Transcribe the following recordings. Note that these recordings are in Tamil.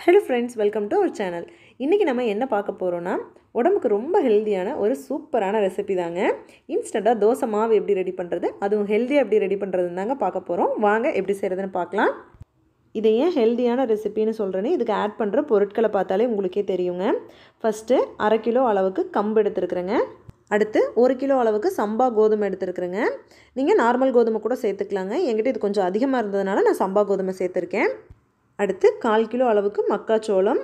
Hello friends, welcome to our channel. இன்னைக்கு நம்ம என்ன பார்க்க போறோம்னா உடம்புக்கு ரொம்ப ஹெல்தியான ஒரு சூப்பரான ரெசிபி தாங்க. இன்ஸ்டன்ட்டா தோசை மாவு எப்படி ரெடி பண்றது, அதுவும் ஹெல்தியா எப்படி ரெடி பண்றதுன்னு தாங்க பார்க்க போறோம். வாங்க எப்படி செய்யறதுன்னு பார்க்கலாம். இது ஏன் ஹெல்தியான ரெசிபின்னு சொல்றேனே இதுக்கு ஆட் பண்ற பொருட்களை பார்த்தாலே உங்களுக்கே தெரியுங்க. ஃபர்ஸ்ட் 1/2 கிலோ அளவுக்கு கம்பு எடுத்துக்கறேங்க. அடுத்து 1 கிலோ அளவுக்கு சம்பா கோதுமை எடுத்துக்கறேங்க. நீங்க நார்மல் கோதுமை கூட சேர்த்துக்கலாங்க. என்கிட்ட இது கொஞ்சம் அதிகமா இருந்ததனால நான் சம்பா கோதுமை சேர்த்திருக்கேன். அடுத்து 1/4 கிலோ அளவுக்கு மக்காச்சோளம்,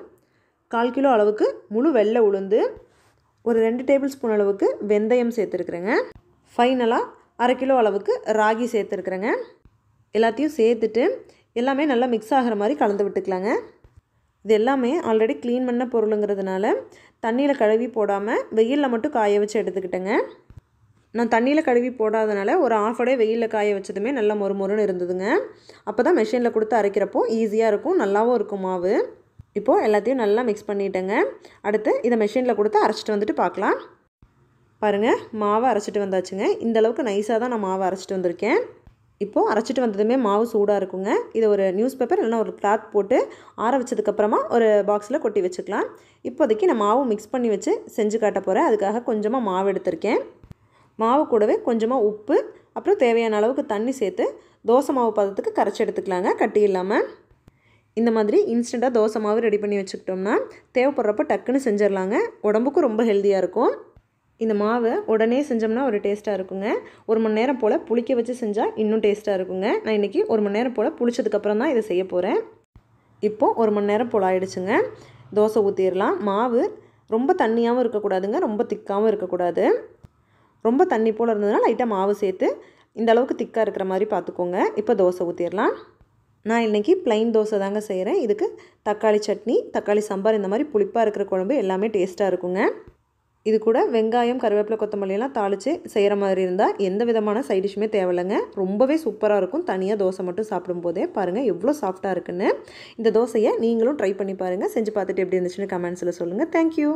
1/4 கிலோ அளவுக்கு முழு வெள்ளை உளுந்து, ஒரு 2 டேபிள் ஸ்பூன் அளவுக்கு வெந்தயம் சேர்த்துருக்குறேங்க. ஃபைனலாக 1/2 கிலோ அளவுக்கு ராகி சேர்த்துருக்குறேங்க. எல்லாத்தையும் சேர்த்துட்டு எல்லாமே நல்லா மிக்ஸ் ஆகிற மாதிரி கலந்து விட்டுக்கலாங்க. இது எல்லாமே ஆல்ரெடி க்ளீன் பண்ண பொருளுங்கிறதுனால தண்ணியில் கழுவி போடாமல் வெயிலில் மட்டும் காய வச்சு எடுத்துக்கிட்டேங்க. நான் தண்ணியில் கழுவி போடாதனால ஒரு ½ டே வெயிலில் காய வச்சதுமே நல்லா மொறுமொறுன்னு இருந்ததுங்க. அப்போ தான் மெஷினில் கொடுத்து அரைக்கிறப்போ ஈஸியாக இருக்கும், நல்லாவும் இருக்கும் மாவு. இப்போது எல்லாத்தையும் நல்லா மிக்ஸ் பண்ணிட்டேங்க. அடுத்து இதை மெஷினில் கொடுத்து அரைச்சிட்டு வந்துட்டு பார்க்கலாம். பாருங்கள், மாவை அரைச்சிட்டு வந்தாச்சுங்க. இந்த அளவுக்கு நைஸாக தான் நான் மாவை அரைச்சிட்டு வந்திருக்கேன். இப்போது அரைச்சிட்டு வந்ததுமே மாவு சூடாக இருக்குங்க. இதை ஒரு நியூஸ் பேப்பர் இல்லைனா ஒரு கிளாத் போட்டு ஆற வச்சதுக்கப்புறமா ஒரு பாக்ஸில் கொட்டி வச்சுக்கலாம். இப்போதைக்கு நான் மாவு மிக்ஸ் பண்ணி வச்சு செஞ்சு காட்ட போகிறேன். அதுக்காக கொஞ்சமாக மாவு எடுத்திருக்கேன். மாவு கூடவே கொஞ்சமாக உப்பு, அப்புறம் தேவையான அளவுக்கு தண்ணி சேர்த்து தோசை மாவு பதத்துக்கு கரைச்சி எடுத்துக்கலாங்க, கட்டி இல்லாமல். இந்த மாதிரி இன்ஸ்டண்ட்டாக தோசை மாவு ரெடி பண்ணி வச்சுக்கிட்டோம்னா தேவைப்படுறப்ப டக்குன்னு செஞ்சிடலாங்க. உடம்புக்கும் ரொம்ப ஹெல்த்தியாக இருக்கும். இந்த மாவை உடனே செஞ்சோம்னா ஒரு டேஸ்ட்டாக இருக்குங்க. 1 மணி நேரம் போல் புளிக்க வச்சு செஞ்சால் இன்னும் டேஸ்ட்டாக இருக்குங்க. நான் இன்றைக்கி 1 மணி நேரம் போல் புளிச்சதுக்கப்புறம் தான் இதை செய்ய போகிறேன். இப்போது 1 மணி நேரம் போல் ஆயிடுச்சுங்க. தோசை ஊற்றிடலாம். மாவு ரொம்ப தண்ணியாகவும் இருக்கக்கூடாதுங்க, ரொம்ப திக்காகவும் இருக்கக்கூடாது. ரொம்ப தண்ணி போல் இருந்ததுனால லைட்டாக மாவு சேர்த்து இந்த அளவுக்கு திக்காக இருக்கிற மாதிரி பார்த்துக்கோங்க. இப்போ தோசை ஊற்றிடலாம். நான் இன்றைக்கி ப்ளைன் தோசை தாங்க செய்கிறேன். இதுக்கு தக்காளி சட்னி, தக்காளி சாம்பார், இந்த மாதிரி புளிப்பாக இருக்கிற குழம்பு எல்லாமே டேஸ்ட்டாக இருக்குங்க. இது கூட வெங்காயம், கருவேப்பிலை, கொத்தமல்லியெல்லாம் தாளித்து செய்கிற மாதிரி இருந்தால் எந்த விதமான சைடிஷுமே தேவையில்லைங்க. ரொம்பவே சூப்பராக இருக்கும். தனியாக தோசை மட்டும் சாப்பிடும்போதே பாருங்கள் எவ்வளோ சாஃப்டாக இருக்குன்னு. இந்த தோசையை நீங்களும் ட்ரை பண்ணி பாருங்கள். செஞ்சு பார்த்துட்டு எப்படி இருந்துச்சுன்னு கமெண்ட்ஸில் சொல்லுங்கள். தேங்க்யூ.